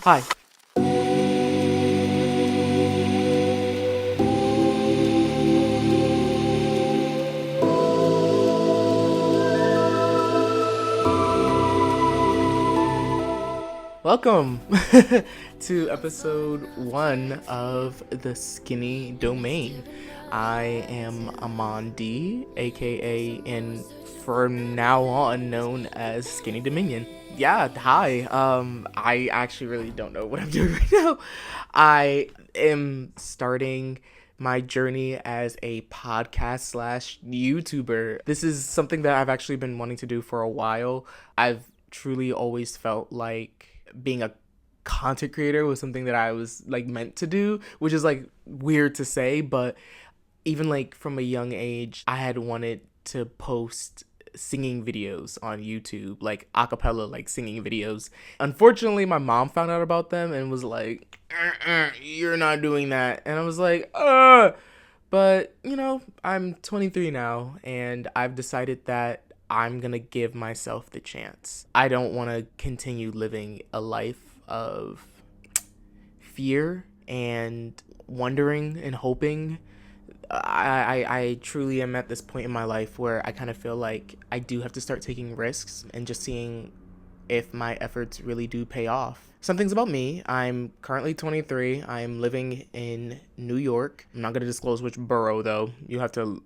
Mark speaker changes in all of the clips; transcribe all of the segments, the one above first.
Speaker 1: Hi. Welcome to episode 1 of the Skinny Domain. I am Amandi, aka and from now on known as Skinny Dominion. Yeah, hi. I actually really don't know what I'm doing right now. I am starting my journey as a podcast slash YouTuber. This is something that I've actually been wanting to do for a while. I've truly always felt like being a content creator was something that I was like meant to do, which is like weird to say, but even like from a young age, I had wanted to post singing videos on YouTube, like acapella, like singing videos. Unfortunately, my mom found out about them and was like, "You're not doing that," and I was like, "Uh." But I'm 23 now, and I've decided that I'm gonna give myself the chance. I don't want to continue living a life of fear and wondering and hoping. I truly am at this point in my life where I kind of feel like I do have to start taking risks and just seeing if my efforts really do pay off. Some things about me: I'm currently 23. I'm living in New York. I'm not going to disclose which borough, though. You have to,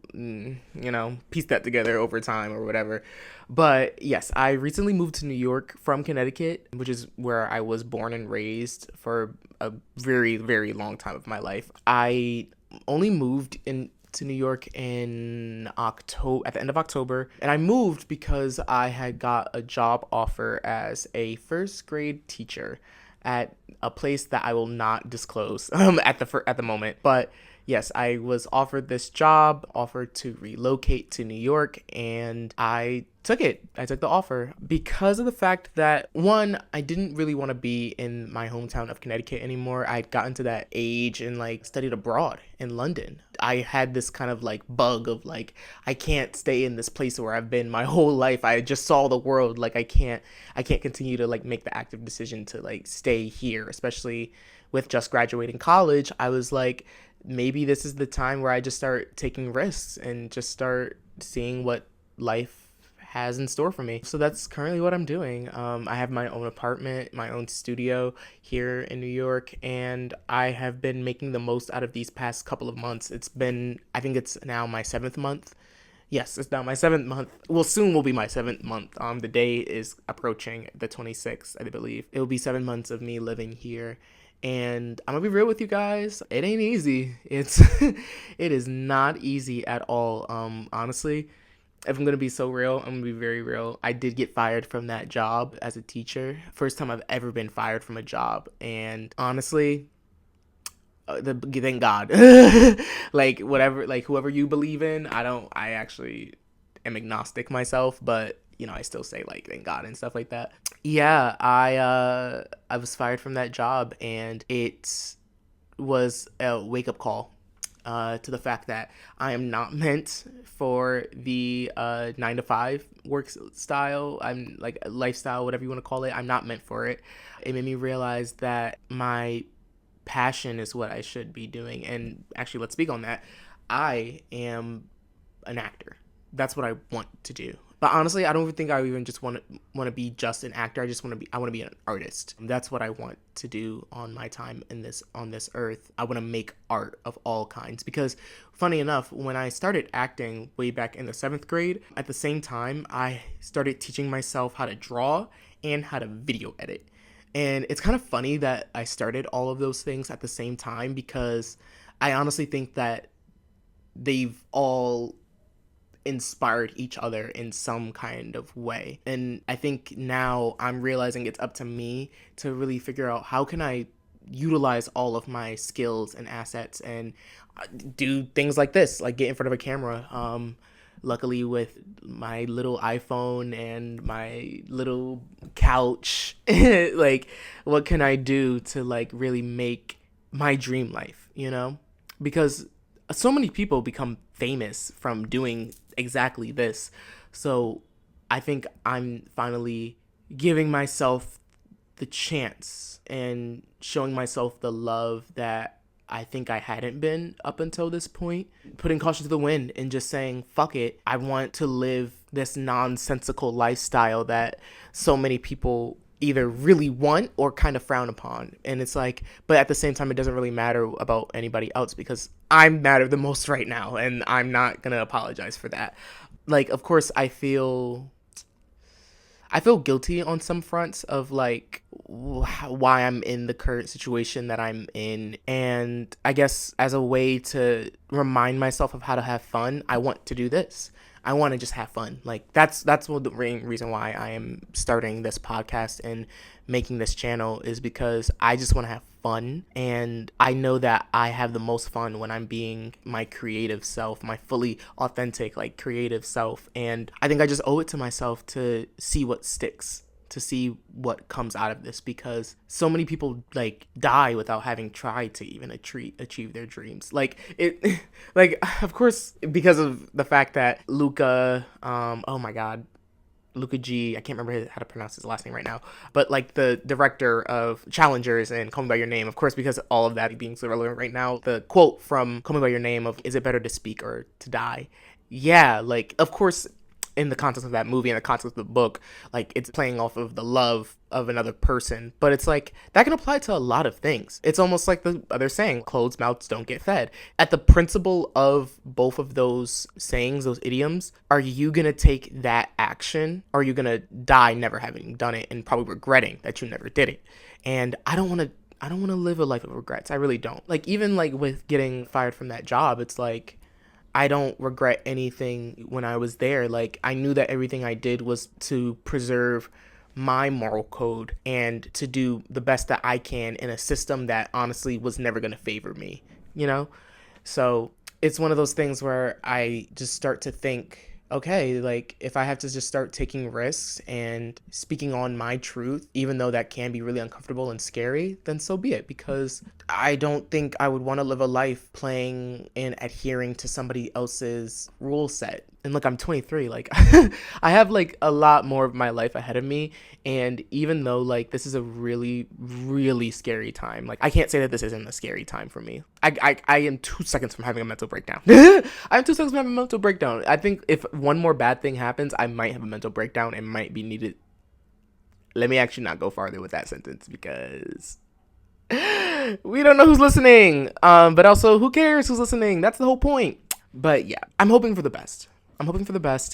Speaker 1: piece that together over time or whatever. But yes, I recently moved to New York from Connecticut, which is where I was born and raised for a very, very long time of my life. I only moved to New York in October, at the end of October, and I moved because I had got a job offer as a first grade teacher at a place that I will not disclose at the moment. But yes, I was offered this job, offered to relocate to New York, and I took it. I took the offer because of the fact that, one, I didn't really want to be in my hometown of Connecticut anymore. I'd gotten to that age and like studied abroad in London. I had this kind of like bug of like, I can't stay in this place where I've been my whole life. I just saw the world. Like I can't continue to like make the active decision to like stay here, especially with just graduating college. I was like, maybe this is the time where I just start taking risks and just start seeing what life has in store for me. So that's currently what I'm doing. I have my own apartment, my own studio here in New York, and I have been making the most out of these past couple of months. I think it's now my 7th month. Yes, it's now my 7th month. Well, soon will be my 7th month. The day is approaching the 26th, I believe. It will be 7 months of me living here. And I'm gonna be real with you guys. It ain't easy. It is not easy at all. Honestly, if I'm gonna be so real, I'm gonna be very real. I did get fired from that job as a teacher. First time I've ever been fired from a job, and honestly, thank God. Like whatever, like whoever you believe in, I don't. I actually am agnostic myself, but I still say like thank God and stuff like that. Yeah, I was fired from that job, and it was a wake up call to the fact that I am not meant for the 9 to 5 work style. I'm like lifestyle, whatever you want to call it. I'm not meant for it. It made me realize that my passion is what I should be doing. And actually, let's speak on that. I am an actor. That's what I want to do. But honestly, I don't even think I even just want to be just an actor. I want to be an artist. That's what I want to do on my time on this earth. I want to make art of all kinds, because funny enough, when I started acting way back in the 7th grade, at the same time I started teaching myself how to draw and how to video edit. And it's kind of funny that I started all of those things at the same time, because I honestly think that they've all inspired each other in some kind of way. And I think now I'm realizing it's up to me to really figure out how can I utilize all of my skills and assets and do things like this, like get in front of a camera. Luckily, with my little iPhone and my little couch, like what can I do to like really make my dream life, because so many people become famous from doing exactly this. So I think I'm finally giving myself the chance and showing myself the love that I think I hadn't been up until this point, putting caution to the wind and just saying, fuck it. I want to live this nonsensical lifestyle that so many people either really want or kind of frown upon. And it's like, but at the same time, it doesn't really matter about anybody else because I'm matter the most right now. And I'm not going to apologize for that. Like, of course, I feel guilty on some fronts of like why I'm in the current situation that I'm in. And I guess as a way to remind myself of how to have fun, I want to do this. I want to just have fun. Like that's one of the main reason why I am starting this podcast and making this channel is because I just want to have fun. And I know that I have the most fun when I'm being my creative self, my fully authentic, like creative self. And I think I just owe it to myself to see what sticks, to see what comes out of this, because so many people like die without having tried to even achieve their dreams. Like it, like of course because of the fact that Luca, oh my god, Luca G, I can't remember how to pronounce his last name right now, but like the director of Challengers and Call Me By Your Name, of course, because all of that being so relevant right now, the quote from Call Me By Your Name of, is it better to speak or to die? Yeah, like, of course, in the context of that movie and the context of the book, like it's playing off of the love of another person, but it's like that can apply to a lot of things. It's almost like the other saying, closed mouths don't get fed. At the principle of both of those sayings, those idioms, are you gonna take that action, or are you gonna die never having done it and probably regretting that you never did it? And I don't want to live a life of regrets. I really don't. Like even like with getting fired from that job, it's like I don't regret anything when I was there. Like, I knew that everything I did was to preserve my moral code and to do the best that I can in a system that honestly was never going to favor me, you know? So it's one of those things where I just start to think, okay, like if I have to just start taking risks and speaking on my truth, even though that can be really uncomfortable and scary, then so be it, because I don't think I would want to live a life playing and adhering to somebody else's rule set. And look, I'm 23, like I have like a lot more of my life ahead of me. And even though like this is a really, really scary time, like I can't say that this isn't a scary time for me. I am 2 seconds from having a mental breakdown. I'm 2 seconds from having a mental breakdown. I think if one more bad thing happens, I might have a mental breakdown and might be needed. Let me actually not go farther with that sentence because we don't know who's listening. But also, who cares who's listening? That's the whole point. But yeah, I'm hoping for the best.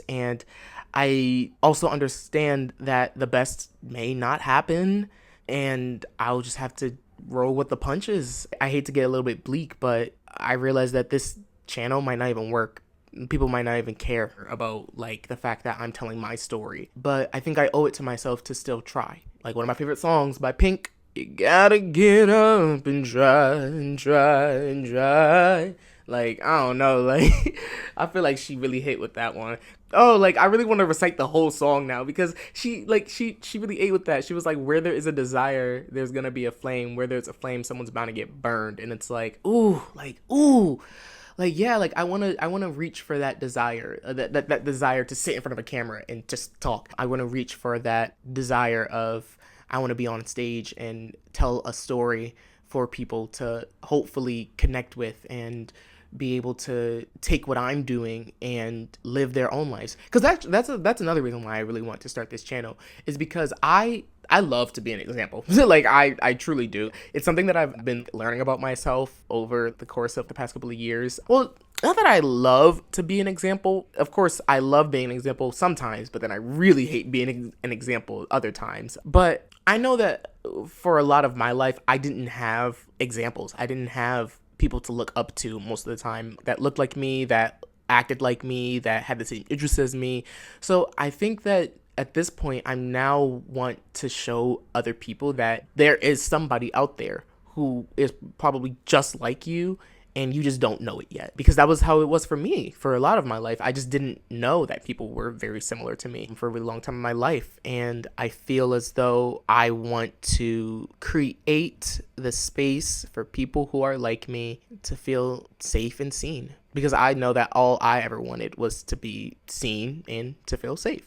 Speaker 1: And I also understand that the best may not happen, and I'll just have to roll with the punches. I hate to get a little bit bleak, but I realize that this channel might not even work. People might not even care about like the fact that I'm telling my story, but I think I owe it to myself to still try. Like one of my favorite songs by Pink, you gotta get up and try and try and try. Like, I don't know, like, I feel like she really hit with that one. Oh, like, I really want to recite the whole song now because she really ate with that. She was like, where there is a desire, there's gonna be a flame. Where there's a flame, someone's bound to get burned. And it's like, ooh. Like, yeah, like, I wanna reach for that desire, that desire to sit in front of a camera and just talk. I wanna reach for that desire of, I wanna be on stage and tell a story for people to hopefully connect with and be able to take what I'm doing and live their own lives. Because that's another reason why I really want to start this channel, is because I love to be an example. Like I truly do. It's something that I've been learning about myself over the course of the past couple of years. Well, not that I love to be an example. Of course, I love being an example sometimes, but then I really hate being an example other times. But I know that for a lot of my life, I didn't have examples. I didn't have people to look up to most of the time that looked like me, that acted like me, that had the same interests as me. So I think that at this point, I now want to show other people that there is somebody out there who is probably just like you, and you just don't know it yet. Because that was how it was for me for a lot of my life. I just didn't know that people were very similar to me for a really long time in my life. And I feel as though I want to create the space for people who are like me to feel safe and seen. Because I know that all I ever wanted was to be seen and to feel safe.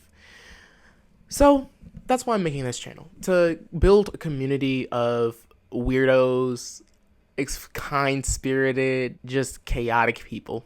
Speaker 1: So that's why I'm making this channel, to build a community of weirdos, kind-spirited, just chaotic people,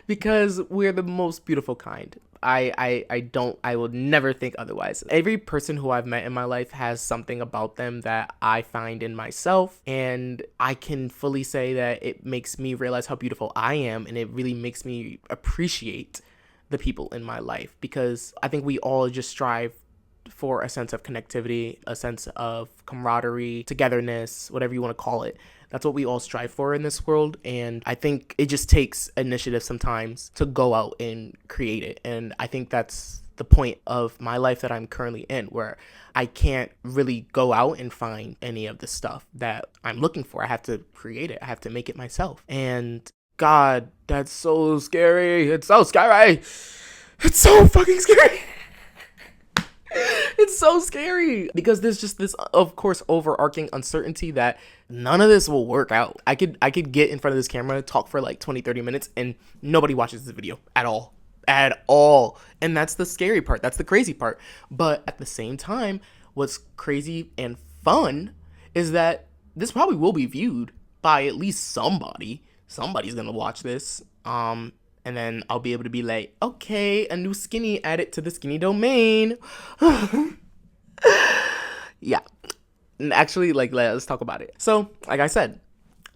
Speaker 1: because we're the most beautiful kind. I will never think otherwise. Every person who I've met in my life has something about them that I find in myself, and I can fully say that it makes me realize how beautiful I am, and it really makes me appreciate the people in my life, because I think we all just strive for a sense of connectivity, a sense of camaraderie, togetherness, whatever you want to call it. That's what we all strive for in this world. And I think it just takes initiative sometimes to go out and create it. And I think that's the point of my life that I'm currently in, where I can't really go out and find any of the stuff that I'm looking for. I have to create it. I have to make it myself. And God, that's so scary. It's so scary. It's so fucking scary. It's so scary because there's just this, of course, overarching uncertainty that none of this will work out. I could get in front of this camera, talk for like 20-30 minutes, and nobody watches this video at all. And that's the scary part. That's the crazy part. But at the same time, what's crazy and fun is that this probably will be viewed by at least somebody. Somebody's gonna watch this. And then I'll be able to be like, okay, a new skinny added to the skinny domain. Yeah. Actually, like, let's talk about it. So, like I said,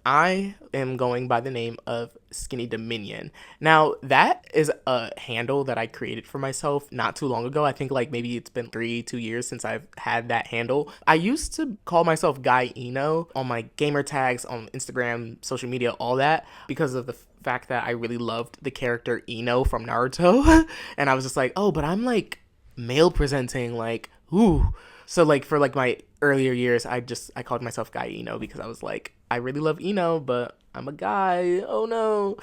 Speaker 1: I am going by the name of Skinny Dominion. Now, that is a handle that I created for myself not too long ago. I think like maybe it's been 2 years since I've had that handle. I used to call myself Guy Eno on my gamer tags on Instagram, social media, all that, because of the fact that I really loved the character Eno from Naruto. And I was just like, oh, but I'm like male presenting, like, ooh. So like for like my earlier years, I called myself Guy Eno because I was like, I really love Eno, but I'm a guy. Oh no.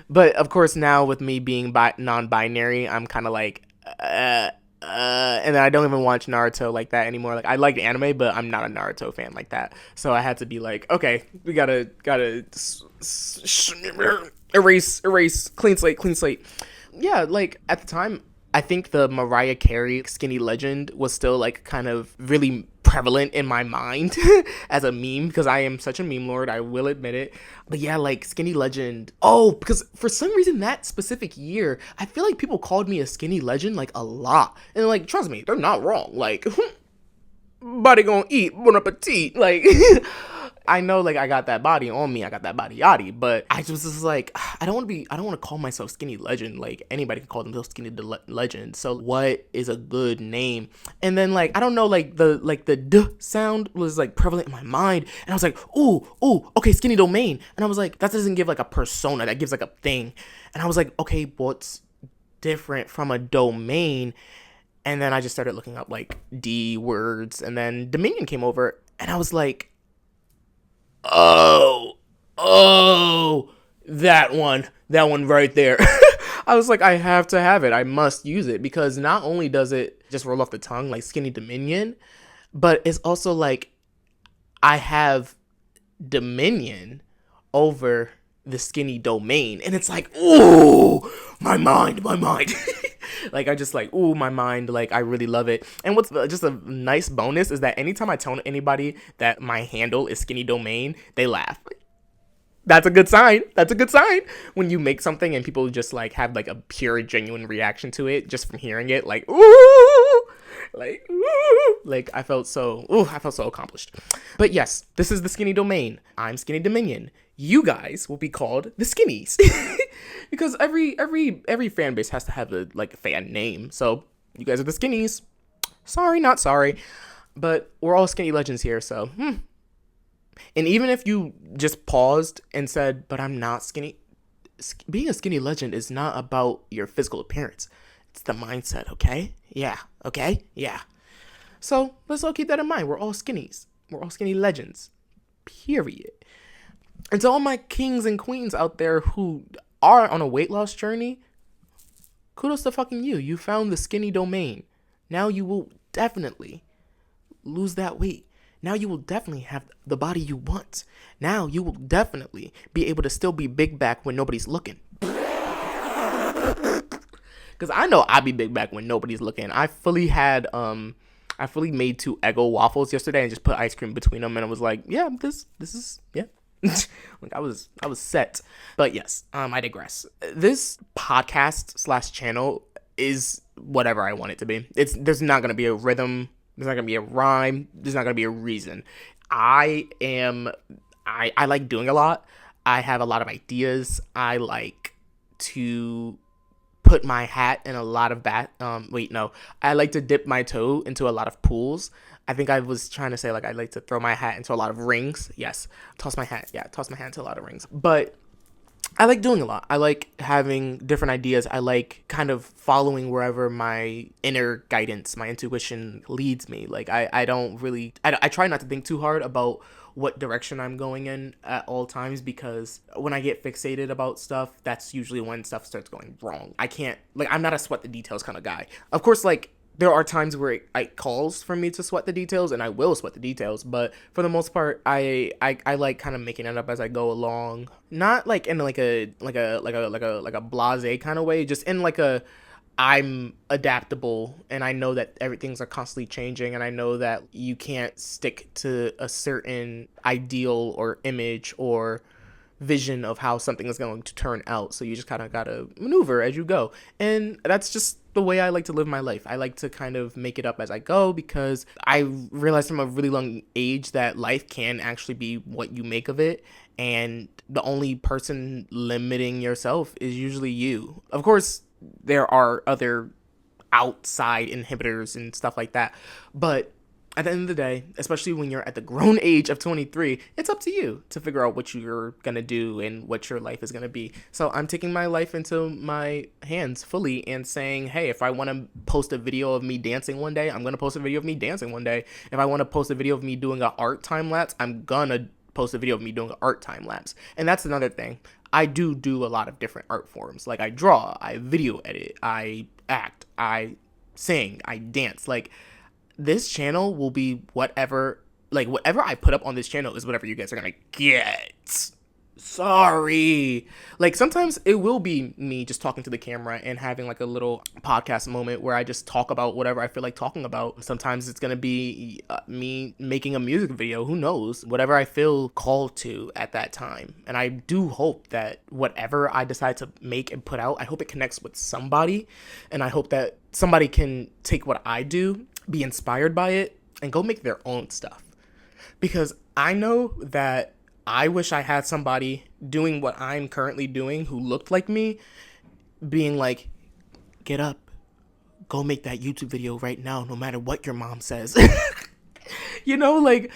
Speaker 1: But of course now with me being non-binary, I'm kind of like, and then I don't even watch Naruto like that anymore. Like I like anime, but I'm not a Naruto fan like that. So I had to be like, okay, we gotta erase, clean slate. Yeah, like at the time, I think the Mariah Carey skinny legend was still like kind of really prevalent in my mind as a meme, because I am such a meme lord, I will admit it. But yeah, like skinny legend. Oh, because for some reason that specific year, I feel like people called me a skinny legend like a lot. And like, trust me, they're not wrong. Like, body gonna eat, bon appetit. Like, I know like I got that body on me, I got that body yachty, but I just like, I don't want to call myself skinny legend. Like anybody can call themselves skinny legend. So what is a good name? And then like, I don't know, like the d sound was like prevalent in my mind, and I was like, ooh, okay, skinny domain. And I was like, that doesn't give like a persona, that gives like a thing. And I was like, okay, what's different from a domain? And then I just started looking up like D words, and then Dominion came over, and I was like, oh, that one right there. I was like, I have to have it. I must use it, because not only does it just roll off the tongue like Skinny Dominion, but it's also like I have dominion over the skinny domain. And it's like, ooh, my mind. Like, I just like, ooh, my mind, like, I really love it. And what's just a nice bonus is that anytime I tell anybody that my handle is skinny domain, they laugh. That's a good sign. When you make something and people just like have like a pure, genuine reaction to it just from hearing it, like, ooh, like I felt so accomplished. But yes, this is the skinny domain. I'm Skinny Dominion. You guys will be called the Skinnies. Because every fan base has to have a like fan name. So you guys are the Skinnies. Sorry, not sorry. But we're all skinny legends here, so And even if you just paused and said, but I'm not skinny, being a skinny legend is not about your physical appearance. It's the mindset, okay? Yeah, okay? Yeah. So let's all keep that in mind. We're all skinnies. We're all skinny legends. Period. And to all my kings and queens out there who are on a weight loss journey, kudos to fucking you. You found the skinny domain. Now you will definitely lose that weight. Now you will definitely have the body you want. Now you will definitely be able to still be big back when nobody's looking. Because I know I be big back when nobody's looking. I fully made 2 Eggo waffles yesterday and just put ice cream between them, and I was like, yeah, this is, yeah. Like I was set. But yes, I digress. This podcast slash channel is whatever I want it to be. There's not gonna be a rhythm, there's not gonna be a rhyme, there's not gonna be a reason. I like doing a lot. I have a lot of ideas. I like to put my hat in a lot of I like to dip my toe into a lot of pools. I think I was trying to say, like, I like to throw my hat into a lot of rings. Yes. Toss my hat into a lot of rings. But I like doing a lot. I like having different ideas. I like kind of following wherever my inner guidance, my intuition leads me. Like, I try not to think too hard about what direction I'm going in at all times, because when I get fixated about stuff, that's usually when stuff starts going wrong. I'm not a sweat the details kind of guy. Of course, like, there are times where it calls for me to sweat the details, and I will sweat the details. But for the most part, I like kind of making it up as I go along. Not like in like a blasé kind of way, just in like a, I'm adaptable, and I know that everything's are constantly changing, and I know that you can't stick to a certain ideal or image or vision of how something is going to turn out. So you just kind of got to maneuver as you go. And that's just the way I like to live my life. I like to kind of make it up as I go, because I realized from a really long age that life can actually be what you make of it. And the only person limiting yourself is usually you. Of course, there are other outside inhibitors and stuff like that. But at the end of the day, especially when you're at the grown age of 23, it's up to you to figure out what you're going to do and what your life is going to be. So I'm taking my life into my hands fully and saying, hey, if I want to post a video of me dancing one day, I'm going to post a video of me dancing one day. If I want to post a video of me doing an art time lapse, I'm going to post a video of me doing an art time lapse. And that's another thing. I do a lot of different art forms. Like, I draw, I video edit, I act, I sing, I dance. Like, this channel will be whatever I put up on this channel is whatever you guys are gonna get. Sorry. Like, sometimes it will be me just talking to the camera and having like a little podcast moment where I just talk about whatever I feel like talking about. Sometimes it's gonna be me making a music video. Who knows? Whatever I feel called to at that time. And I do hope that whatever I decide to make and put out, I hope it connects with somebody. And I hope that somebody can take what I do, be inspired by it, and go make their own stuff. Because I know that I wish I had somebody doing what I'm currently doing who looked like me, being like, get up, go make that YouTube video right now, no matter what your mom says. You know, like,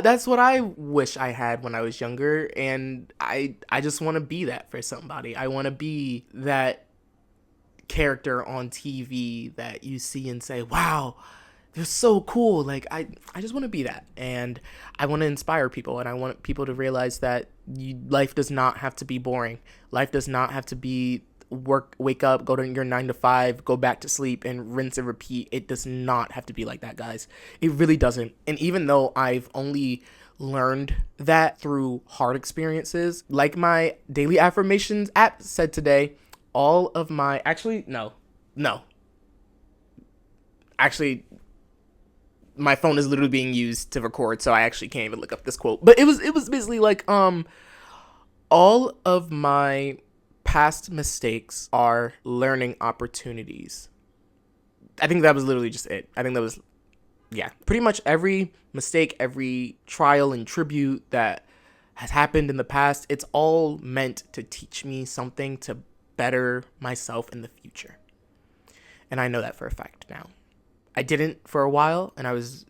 Speaker 1: that's what I wish I had when I was younger. And I just want to be that for somebody. I want to be that character on TV that you see and say, wow, they're so cool. Like, I just want to be that. And I want to inspire people, and I want people to realize that life does not have to be boring. Life does not have to be wake up, go to your 9 to 5, go back to sleep, and rinse and repeat. It does not have to be like that, guys. It really doesn't. And even though I've only learned that through hard experiences, like my daily affirmations app said today, my phone is literally being used to record, so I actually can't even look up this quote. But it was basically like, all of my past mistakes are learning opportunities. I think that was literally just it. I think that was, yeah, pretty much every mistake, every trial and tribute that has happened in the past, it's all meant to teach me something to better myself in the future. And I know that for a fact now. I didn't for a while, and I was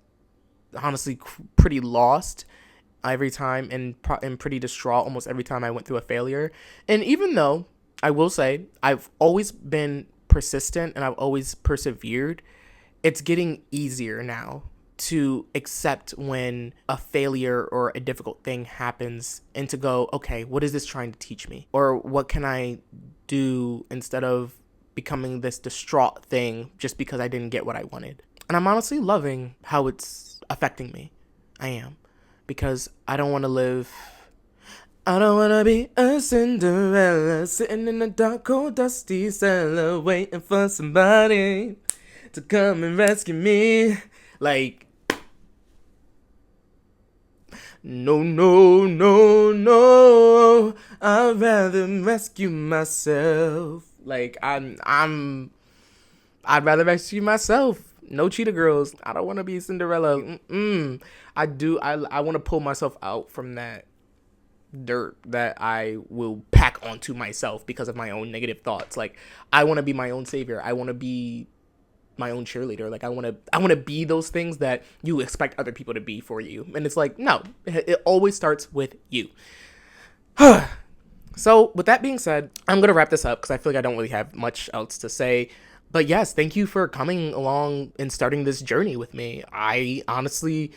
Speaker 1: honestly pretty lost every time and pretty distraught almost every time I went through a failure. And even though I will say I've always been persistent and I've always persevered, it's getting easier now to accept when a failure or a difficult thing happens and to go, okay, what is this trying to teach me? Or what can I do instead of becoming this distraught thing just because I didn't get what I wanted? And I'm honestly loving how it's affecting me. I am. Because I don't want to live... I don't wanna be a Cinderella sitting in a dark, cold, dusty cellar waiting for somebody to come and rescue me. Like, no, no, no, no. I'd rather rescue myself. Like, I'd rather rescue myself. No cheetah girls. I don't want to be Cinderella. I want to pull myself out from that dirt that I will pack onto myself because of my own negative thoughts. Like, I want to be my own savior. I want to be my own cheerleader. Like, I want to be those things that you expect other people to be for you. And it's like, no, it always starts with you. So, with that being said, I'm going to wrap this up because I feel like I don't really have much else to say. But yes, thank you for coming along and starting this journey with me. I honestly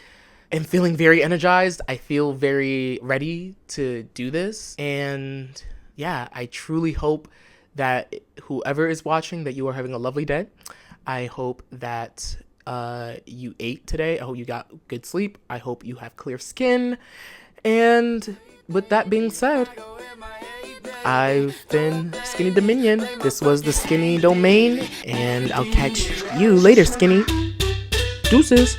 Speaker 1: am feeling very energized. I feel very ready to do this. And yeah, I truly hope that whoever is watching, that you are having a lovely day. I hope that you ate today. I hope you got good sleep. I hope you have clear skin. And with that being said, I've been Skinny Dominion. This was the Skinny Domain, and I'll catch you later, Skinny. Deuces.